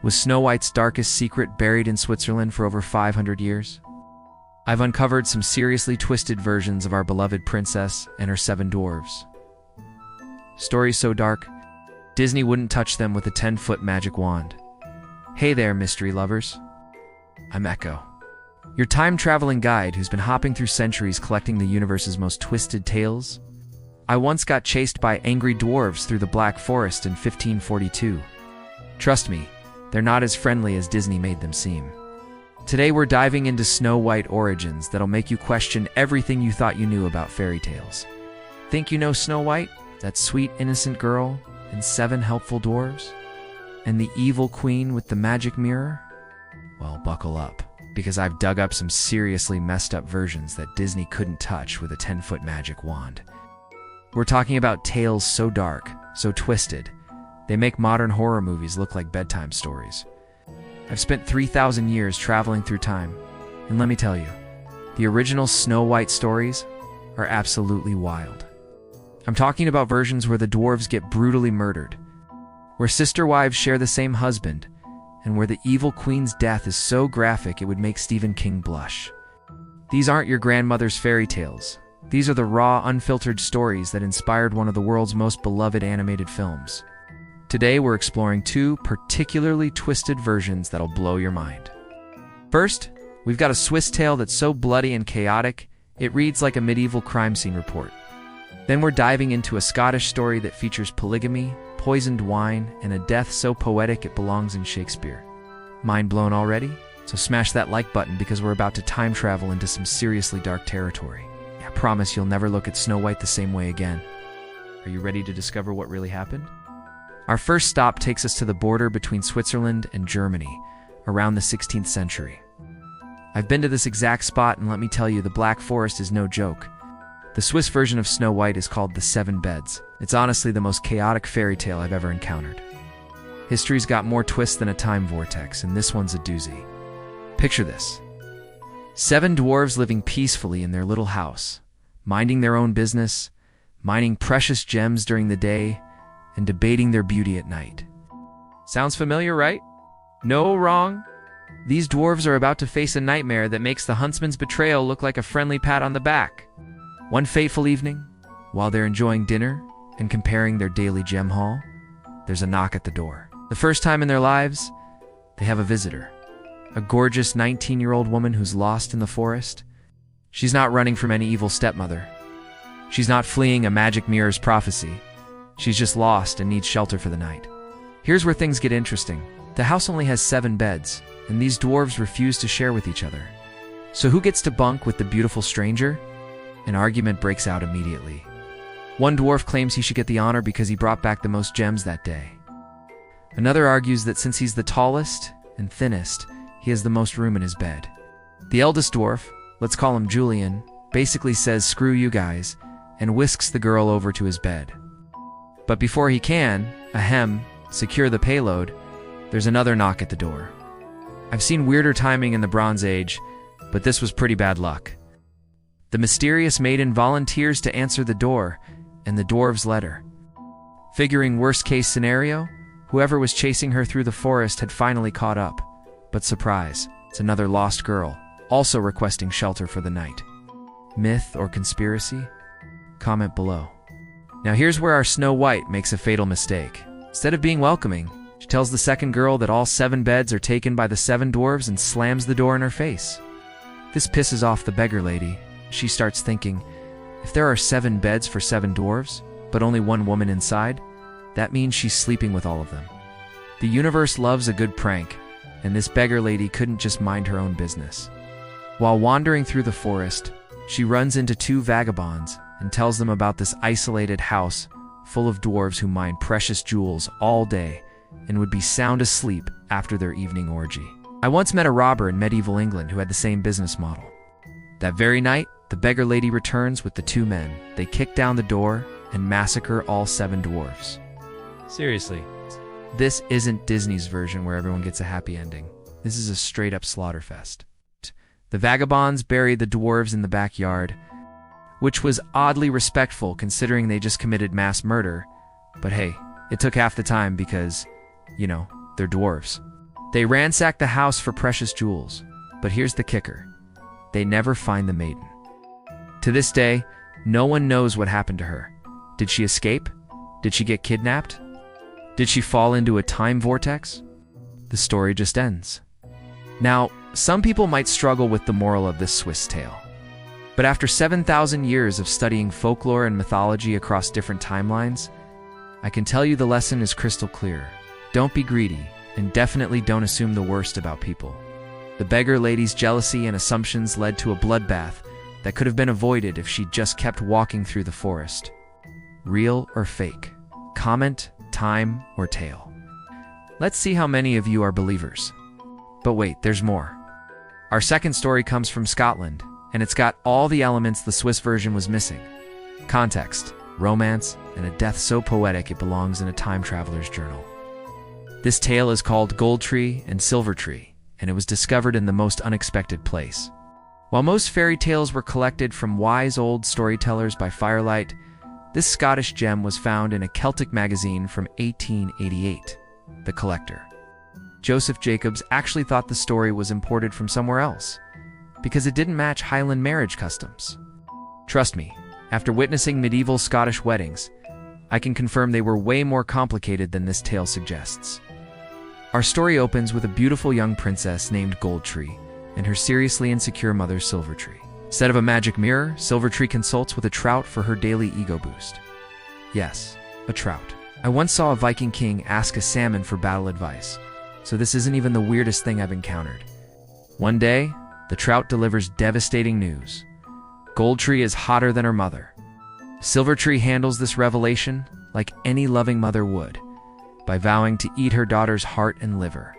Was Snow White's darkest secret buried in Switzerland for over 500 years? I've uncovered some seriously twisted versions of our beloved princess and her 7 dwarves. Stories so dark, Disney wouldn't touch them with a 10-foot magic wand. Hey there, mystery lovers. I'm Echo, your time-traveling guide who's been hopping through centuries collecting the universe's most twisted tales. I once got chased by angry dwarves through the Black Forest in 1542. Trust me, they're not as friendly as Disney made them seem. Today we're diving into Snow White origins that'll make you question everything you thought you knew about fairy tales. Think you know Snow White, that sweet innocent girl, and 7 helpful dwarves? And the evil queen with the magic mirror? Well, buckle up, because I've dug up some seriously messed up versions that Disney couldn't touch with a 10-foot magic wand. We're talking about tales so dark, so twisted, they make modern horror movies look like bedtime stories. I've spent 3,000 years traveling through time, and let me tell you, the original Snow White stories are absolutely wild. I'm talking about versions where the dwarves get brutally murdered, where sister wives share the same husband, and where the evil queen's death is so graphic it would make Stephen King blush. These aren't your grandmother's fairy tales. These are the raw, unfiltered stories that inspired one of the world's most beloved animated films. Today we're exploring 2 particularly twisted versions that'll blow your mind. First, we've got a Swiss tale that's so bloody and chaotic, it reads like a medieval crime scene report. Then we're diving into a Scottish story that features polygamy, poisoned wine, and a death so poetic it belongs in Shakespeare. Mind blown already? So smash that like button because we're about to time travel into some seriously dark territory. I promise you'll never look at Snow White the same way again. Are you ready to discover what really happened? Our first stop takes us to the border between Switzerland and Germany, around the 16th century. I've been to this exact spot, and let me tell you, the Black Forest is no joke. The Swiss version of Snow White is called the 7 Beds. It's honestly the most chaotic fairy tale I've ever encountered. History's got more twists than a time vortex, and this one's a doozy. Picture this. 7 dwarves living peacefully in their little house, minding their own business, mining precious gems during the day, and debating their beauty at night. Sounds familiar, right? No wrong. These dwarves are about to face a nightmare that makes the huntsman's betrayal look like a friendly pat on the back. One fateful evening, while they're enjoying dinner and comparing their daily gem haul, there's a knock at the door. The first time in their lives, they have a visitor. A gorgeous 19-year-old woman who's lost in the forest. She's not running from any evil stepmother. She's not fleeing a magic mirror's prophecy. She's just lost and needs shelter for the night. Here's where things get interesting. The house only has 7 beds, and these dwarves refuse to share with each other. So who gets to bunk with the beautiful stranger? An argument breaks out immediately. One dwarf claims he should get the honor because he brought back the most gems that day. Another argues that since he's the tallest and thinnest, he has the most room in his bed. The eldest dwarf, let's call him Julian, basically says screw you guys, and whisks the girl over to his bed. But before he can, secure the payload, there's another knock at the door. I've seen weirder timing in the Bronze Age, but this was pretty bad luck. The mysterious maiden volunteers to answer the door, and the dwarves let her. Figuring worst-case scenario, whoever was chasing her through the forest had finally caught up. But surprise, it's another lost girl, also requesting shelter for the night. Myth or conspiracy? Comment below. Now here's where our Snow White makes a fatal mistake. Instead of being welcoming, she tells the second girl that all 7 beds are taken by the 7 dwarves and slams the door in her face. This pisses off the beggar lady. She starts thinking, if there are 7 beds for 7 dwarves, but only 1 woman inside, that means she's sleeping with all of them. The universe loves a good prank, and this beggar lady couldn't just mind her own business. While wandering through the forest, she runs into 2 vagabonds and tells them about this isolated house full of dwarves who mine precious jewels all day and would be sound asleep after their evening orgy. I once met a robber in medieval England who had the same business model. That very night, the beggar lady returns with the 2 men. They kick down the door and massacre all 7 dwarves. Seriously, this isn't Disney's version where everyone gets a happy ending. This is a straight-up slaughterfest. The vagabonds bury the dwarves in the backyard, which was oddly respectful considering they just committed mass murder. But hey, it took half the time because, they're dwarves. They ransack the house for precious jewels, but here's the kicker. They never find the maiden. To this day, no one knows what happened to her. Did she escape? Did she get kidnapped? Did she fall into a time vortex? The story just ends. Now, some people might struggle with the moral of this Swiss tale. But after 7,000 years of studying folklore and mythology across different timelines, I can tell you the lesson is crystal clear. Don't be greedy, and definitely don't assume the worst about people. The beggar lady's jealousy and assumptions led to a bloodbath that could have been avoided if she'd just kept walking through the forest. Real or fake? Comment, time, or tale. Let's see how many of you are believers. But wait, there's more. Our second story comes from Scotland, and it's got all the elements the Swiss version was missing. Context, romance, and a death so poetic it belongs in a time traveler's journal. This tale is called Gold Tree and Silver Tree, and it was discovered in the most unexpected place. While most fairy tales were collected from wise old storytellers by firelight, this Scottish gem was found in a Celtic magazine from 1888, The Collector. Joseph Jacobs actually thought the story was imported from somewhere else, because it didn't match Highland marriage customs. Trust me, after witnessing medieval Scottish weddings, I can confirm they were way more complicated than this tale suggests. Our story opens with a beautiful young princess named Gold Tree and her seriously insecure mother Silver Tree. Instead of a magic mirror, Silver Tree consults with a trout for her daily ego boost. Yes, a trout. I once saw a Viking king ask a salmon for battle advice, so this isn't even the weirdest thing I've encountered. One day, the trout delivers devastating news. Gold Tree is hotter than her mother. Silver Tree handles this revelation like any loving mother would, by vowing to eat her daughter's heart and liver.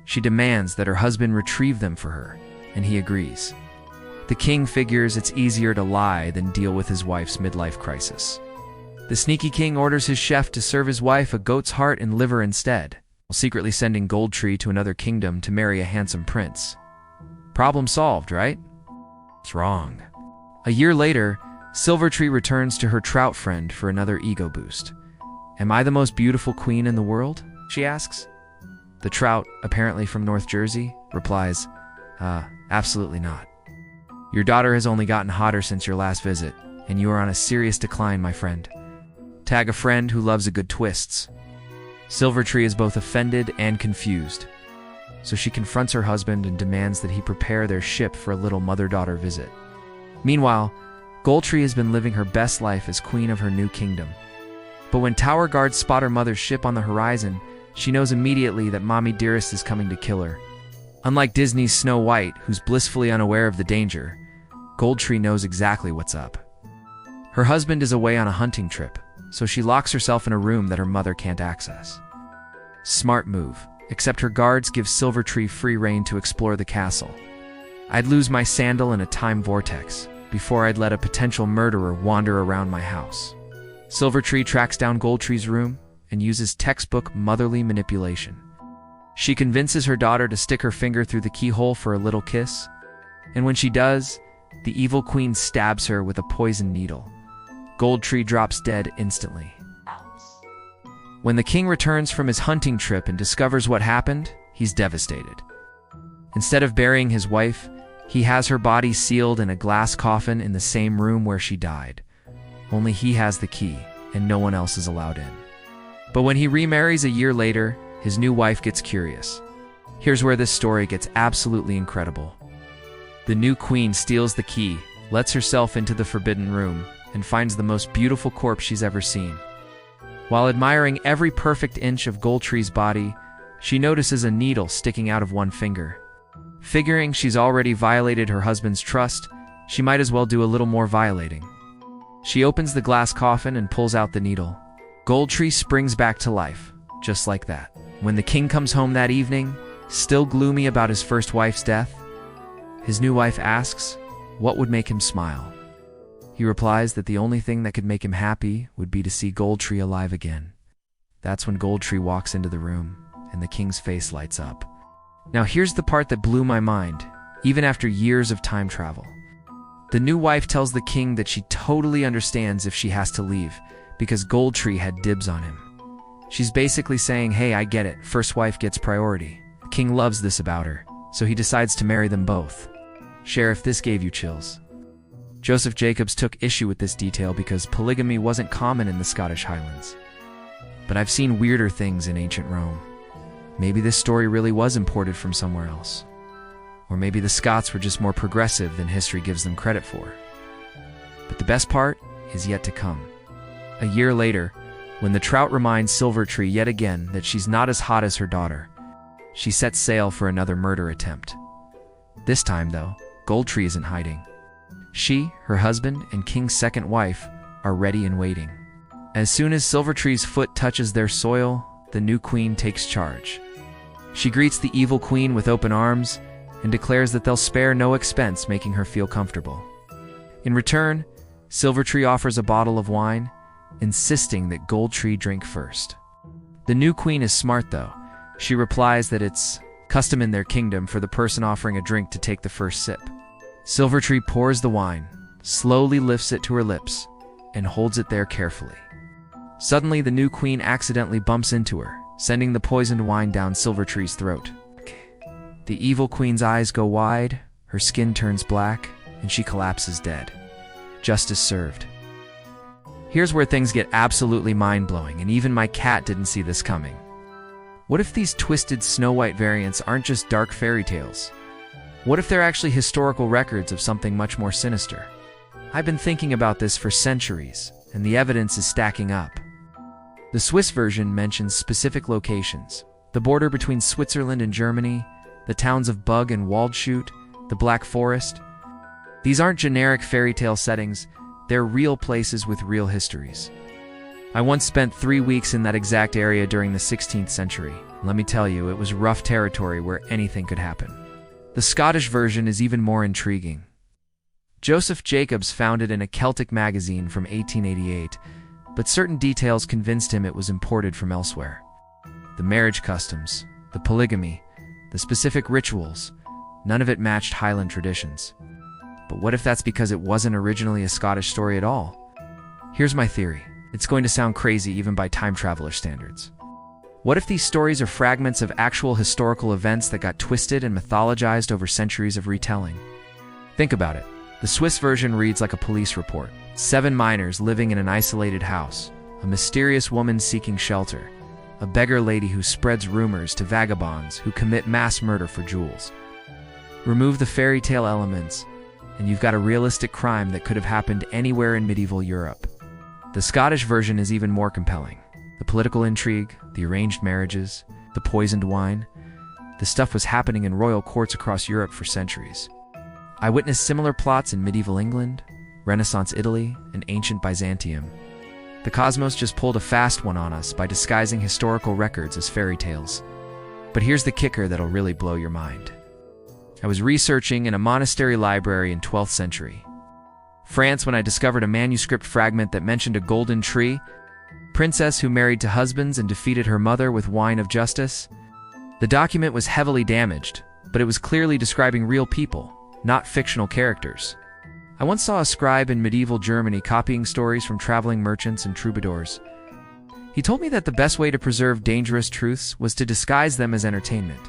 She demands that her husband retrieve them for her, and he agrees. The king figures it's easier to lie than deal with his wife's midlife crisis. The sneaky king orders his chef to serve his wife a goat's heart and liver instead, while secretly sending Gold Tree to another kingdom to marry a handsome prince. Problem solved, right? It's wrong. A year later, Silver Tree returns to her trout friend for another ego boost. "Am I the most beautiful queen in the world?" she asks. The trout, apparently from North Jersey, replies, absolutely not. Your daughter has only gotten hotter since your last visit, and you are on a serious decline, my friend. Tag a friend who loves a good twists. Silver Tree is both offended and confused, so she confronts her husband and demands that he prepare their ship for a little mother-daughter visit. Meanwhile, Gold Tree has been living her best life as queen of her new kingdom. But when tower guards spot her mother's ship on the horizon, she knows immediately that Mommy Dearest is coming to kill her. Unlike Disney's Snow White, who's blissfully unaware of the danger, Gold Tree knows exactly what's up. Her husband is away on a hunting trip, so she locks herself in a room that her mother can't access. Smart move, except her guards give Silver Tree free rein to explore the castle. I'd lose my sandal in a time vortex before I'd let a potential murderer wander around my house. Silver Tree tracks down Gold Tree's room and uses textbook motherly manipulation. She convinces her daughter to stick her finger through the keyhole for a little kiss, and when she does, the evil queen stabs her with a poison needle. Gold Tree drops dead instantly. When the king returns from his hunting trip and discovers what happened, he's devastated. Instead of burying his wife, he has her body sealed in a glass coffin in the same room where she died. Only he has the key, and no one else is allowed in. But when he remarries a year later, his new wife gets curious. Here's where this story gets absolutely incredible. The new queen steals the key, lets herself into the forbidden room, and finds the most beautiful corpse she's ever seen. While admiring every perfect inch of Gold Tree's body, she notices a needle sticking out of one finger. Figuring she's already violated her husband's trust, she might as well do a little more violating. She opens the glass coffin and pulls out the needle. Gold Tree springs back to life, just like that. When the king comes home that evening, still gloomy about his first wife's death, his new wife asks what would make him smile. He replies that the only thing that could make him happy would be to see Gold Tree alive again. That's when Gold Tree walks into the room, and the king's face lights up. Now here's the part that blew my mind, even after years of time travel. The new wife tells the king that she totally understands if she has to leave, because Gold Tree had dibs on him. She's basically saying, hey, I get it, first wife gets priority. The King loves this about her, so he decides to marry them both. Sheriff, this gave you chills. Joseph Jacobs took issue with this detail because polygamy wasn't common in the Scottish Highlands. But I've seen weirder things in ancient Rome. Maybe this story really was imported from somewhere else. Or maybe the Scots were just more progressive than history gives them credit for. But the best part is yet to come. A year later, when the trout reminds Silvertree yet again that she's not as hot as her daughter, she sets sail for another murder attempt. This time, though, Goldtree isn't hiding. She, her husband, and King's second wife are ready and waiting. As soon as Silvertree's foot touches their soil, the new queen takes charge. She greets the evil queen with open arms and declares that they'll spare no expense making her feel comfortable. In return, Silvertree offers a bottle of wine, insisting that Goldtree drink first. The new queen is smart, though. She replies that it's custom in their kingdom for the person offering a drink to take the first sip. Silvertree pours the wine, slowly lifts it to her lips, and holds it there carefully. Suddenly, the new queen accidentally bumps into her, sending the poisoned wine down Silvertree's throat. The evil queen's eyes go wide, her skin turns black, and she collapses dead. Justice served. Here's where things get absolutely mind-blowing, and even my cat didn't see this coming. What if these twisted Snow White variants aren't just dark fairy tales? What if they're actually historical records of something much more sinister? I've been thinking about this for centuries, and the evidence is stacking up. The Swiss version mentions specific locations: the border between Switzerland and Germany, the towns of Bug and Waldshut, the Black Forest. These aren't generic fairy tale settings, they're real places with real histories. I once spent 3 weeks in that exact area during the 16th century. Let me tell you, it was rough territory where anything could happen. The Scottish version is even more intriguing. Joseph Jacobs found it in a Celtic magazine from 1888, but certain details convinced him it was imported from elsewhere. The marriage customs, the polygamy, the specific rituals, none of it matched Highland traditions. But what if that's because it wasn't originally a Scottish story at all? Here's my theory. It's going to sound crazy even by time traveler standards. What if these stories are fragments of actual historical events that got twisted and mythologized over centuries of retelling? Think about it. The Swiss version reads like a police report. 7 miners living in an isolated house, a mysterious woman seeking shelter, a beggar lady who spreads rumors to vagabonds who commit mass murder for jewels. Remove the fairy tale elements, and you've got a realistic crime that could have happened anywhere in medieval Europe. The Scottish version is even more compelling. The political intrigue, the arranged marriages, the poisoned wine. This stuff was happening in royal courts across Europe for centuries. I witnessed similar plots in medieval England, Renaissance Italy, and ancient Byzantium. The cosmos just pulled a fast one on us by disguising historical records as fairy tales. But here's the kicker that'll really blow your mind. I was researching in a monastery library in 12th century France when I discovered a manuscript fragment that mentioned a golden tree, princess who married to husbands and defeated her mother with wine of justice. The document was heavily damaged, but it was clearly describing real people, not fictional characters. I once saw a scribe in medieval Germany copying stories from traveling merchants and troubadours. He told me that the best way to preserve dangerous truths was to disguise them as entertainment.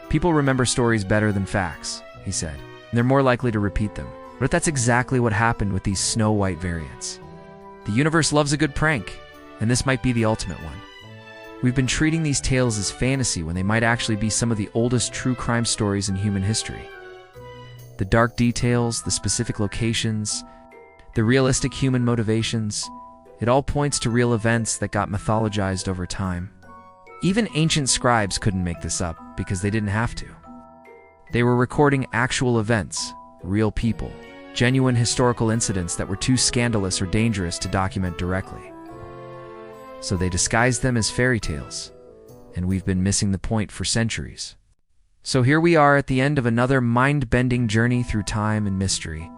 People remember stories better than facts, he said, and they're more likely to repeat them. What if that's exactly what happened with these Snow White variants? The universe loves a good prank, and this might be the ultimate one. We've been treating these tales as fantasy when they might actually be some of the oldest true crime stories in human history. The dark details, the specific locations, the realistic human motivations, it all points to real events that got mythologized over time. Even ancient scribes couldn't make this up because they didn't have to. They were recording actual events, real people, genuine historical incidents that were too scandalous or dangerous to document directly. So they disguised them as fairy tales, and we've been missing the point for centuries. So here we are at the end of another mind-bending journey through time and mystery.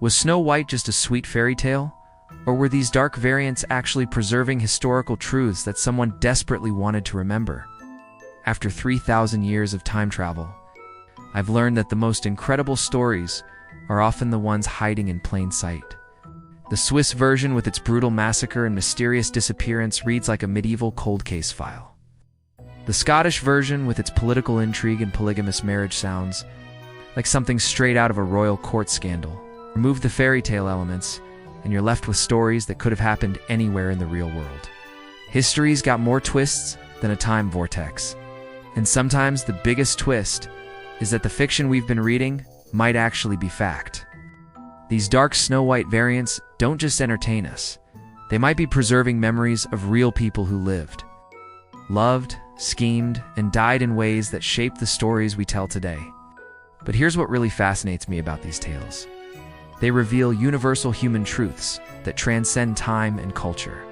Was Snow White just a sweet fairy tale? Or were these dark variants actually preserving historical truths that someone desperately wanted to remember? After 3,000 years of time travel, I've learned that the most incredible stories are often the ones hiding in plain sight. The Swiss version with its brutal massacre and mysterious disappearance reads like a medieval cold case file. The Scottish version, with its political intrigue and polygamous marriage, sounds like something straight out of a royal court scandal. Remove the fairy tale elements, and you're left with stories that could have happened anywhere in the real world. History's got more twists than a time vortex. And sometimes the biggest twist is that the fiction we've been reading might actually be fact. These dark Snow White variants don't just entertain us. They might be preserving memories of real people who lived, loved, schemed, and died in ways that shape the stories we tell today. But here's what really fascinates me about these tales. They reveal universal human truths that transcend time and culture.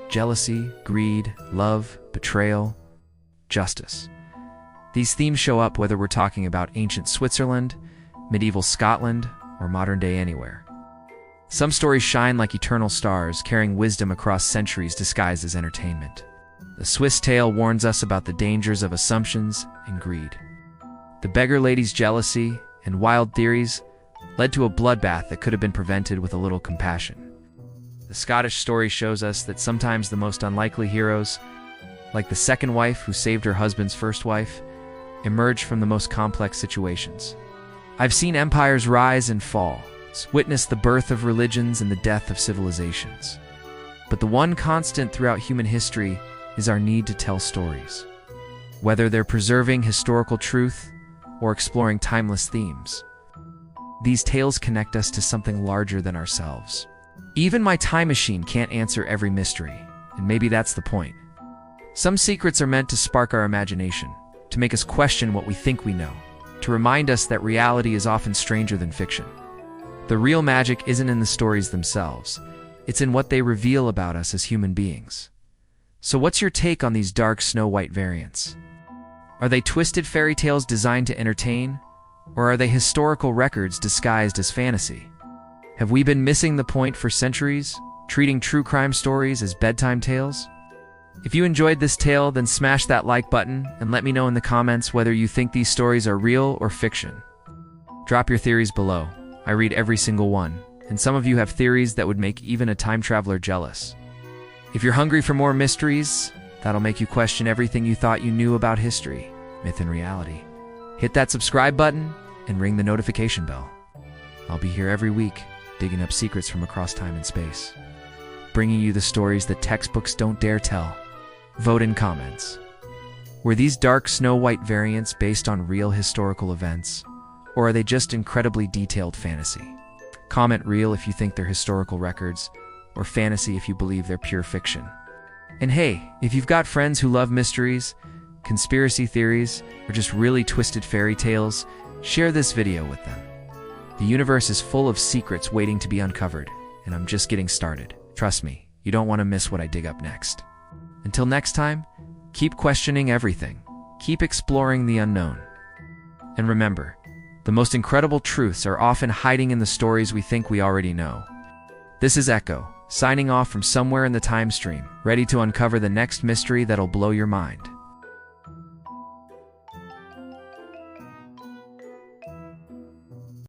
Jealousy, greed, love, betrayal, justice. These themes show up whether we're talking about ancient Switzerland, medieval Scotland, or modern day anywhere. Some stories shine like eternal stars, carrying wisdom across centuries disguised as entertainment. The Swiss tale warns us about the dangers of assumptions and greed. The beggar lady's jealousy and wild theories led to a bloodbath that could have been prevented with a little compassion. The Scottish story shows us that sometimes the most unlikely heroes, like the second wife who saved her husband's first wife, emerge from the most complex situations. I've seen empires rise and fall, witnessed the birth of religions and the death of civilizations. But the one constant throughout human history is our need to tell stories. Whether they're preserving historical truth or exploring timeless themes, these tales connect us to something larger than ourselves. Even my time machine can't answer every mystery, and maybe that's the point. Some secrets are meant to spark our imagination, to make us question what we think we know, to remind us that reality is often stranger than fiction. The real magic isn't in the stories themselves, it's in what they reveal about us as human beings. So what's your take on these dark Snow White variants? Are they twisted fairy tales designed to entertain, or are they historical records disguised as fantasy? Have we been missing the point for centuries, treating true crime stories as bedtime tales? If you enjoyed this tale, then smash that like button and let me know in the comments whether you think these stories are real or fiction. Drop your theories below. I read every single one, and some of you have theories that would make even a time traveler jealous. If you're hungry for more mysteries, that'll make you question everything you thought you knew about history, myth, and reality. Hit that subscribe button and ring the notification bell. I'll be here every week, digging up secrets from across time and space, bringing you the stories that textbooks don't dare tell. Vote in comments. Were these dark Snow White variants based on real historical events, or are they just incredibly detailed fantasy? Comment real if you think they're historical records, or fantasy if you believe they're pure fiction. And hey, if you've got friends who love mysteries, conspiracy theories, or just really twisted fairy tales, share this video with them. The universe is full of secrets waiting to be uncovered, and I'm just getting started. Trust me, you don't want to miss what I dig up next. Until next time, keep questioning everything, keep exploring the unknown. And remember, the most incredible truths are often hiding in the stories we think we already know. This is Echo, signing off from somewhere in the time stream, ready to uncover the next mystery that'll blow your mind.